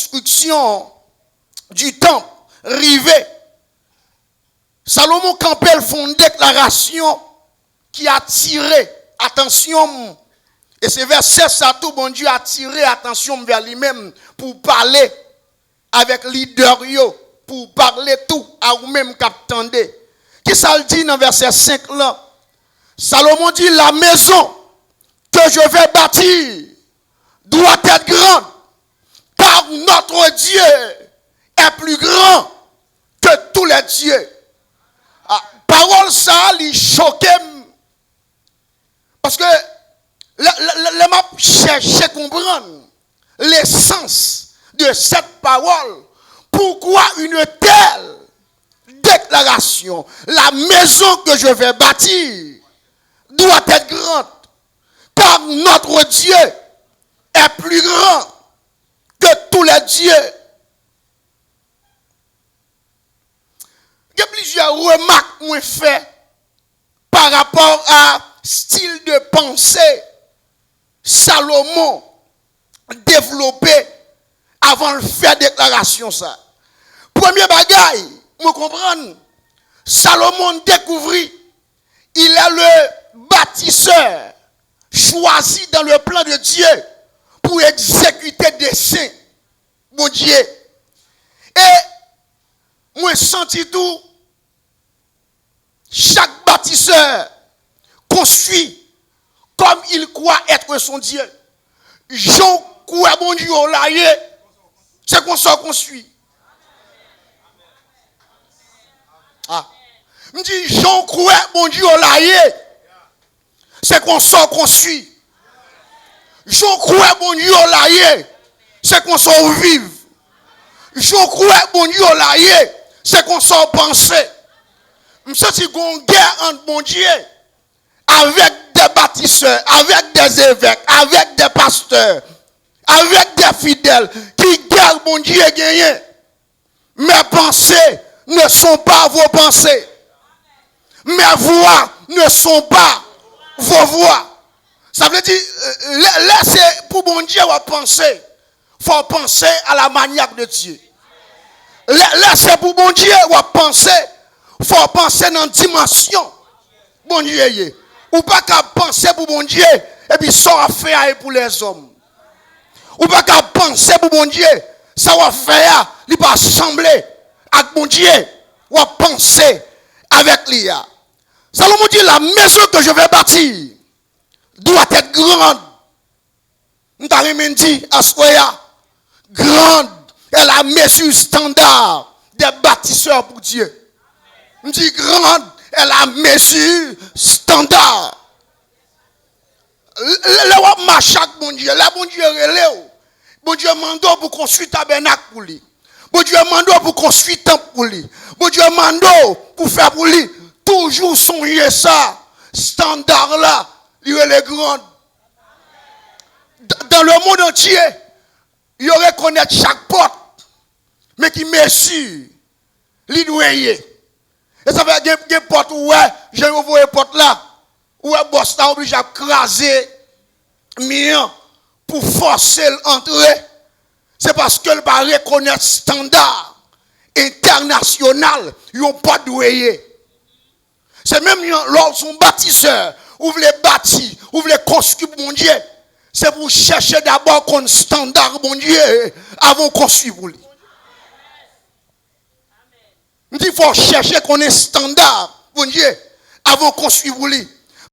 construction du temple rivé, Salomon Campbell font une déclaration qui a attiré attention. Et c'est verset ça tout, bon Dieu a attiré attention vers lui-même pour parler avec leader, pour parler tout à vous-même qu'attendez. Qui ça le dit dans verset 5 là? Salomon dit, la maison que je vais bâtir doit être grande, car notre Dieu est plus grand que tous les dieux. Parole ça, il choquait. Parce que les m'a cherché à comprendre l'essence de cette parole. Pourquoi une telle déclaration? La maison que je vais bâtir doit être grande, car notre Dieu est plus grand que tous les dieux. Il y a plusieurs remarques qu'on fait par rapport à style de pensée Salomon développé avant de faire déclaration ça. Premier bagaille, vous comprenez, Salomon découvrit, il est le bâtisseur choisi dans le plan de Dieu pour exécuter des saints, mon Dieu. Et moi senti tout, chaque bâtisseur construit comme il croit être son Dieu. Jean croit mon Dieu là, c'est qu'on s'en construit. Ah. Me dit Jean croit mon Dieu là, c'est qu'on s'en construit. Jean croit mon Dieu là, c'est qu'on s'en vive. Jean croit mon Dieu là, c'est qu'on s'en pense. Je sens qu'on guerre entre mon Dieu avec des bâtisseurs, avec des évêques, avec des pasteurs, avec des fidèles qui gardent mon Dieu gagné. Mes pensées ne sont pas vos pensées. Mes voix ne sont pas vos voix. Ça veut dire, laissez pour mon Dieu penser. Il faut penser à la manière de Dieu. Laissez pour mon Dieu penser. Il faut penser dans une dimension. Bon Dieu. Ou pas qu'à penser pour mon Dieu et puis ça va faire pour les hommes. Ou pas qu'à penser pour mon Dieu, ça va faire, il va assembler avec mon Dieu, ou à penser avec lui. Salomon dit, la maison que je vais bâtir doit être grande. Nous t'avons dit à ce grande est la mesure standard des bâtisseurs pour Dieu. Nous dit grande est la mesure standard. Le marche avec mon Dieu, là mon Dieu relève. Bon Dieu mando pour construire tabernacle pour lui. Bon Dieu mando pour construire temple pour lui. Bon Dieu mando pour faire pour lui. Toujours songer ça, standard là, il est grand. Dans le monde entier, il reconnaît chaque porte, mais qui mesure, l'idoué. Et ça fait des portes où j'ai ouvert les portes là, où est boss là obligé à craser mien pour forcer l'entrée. C'est parce que le va reconnaître standard international, ils n'ont pas doué. C'est même lorsqu'on bâtisseur, ouvre les bâtis, ouvre les construire mon Dieu. C'est pour chercher d'abord qu'on standard mon Dieu avant de construire pour lui. Il faut chercher qu'on est standard mon Dieu avant de construire pour lui.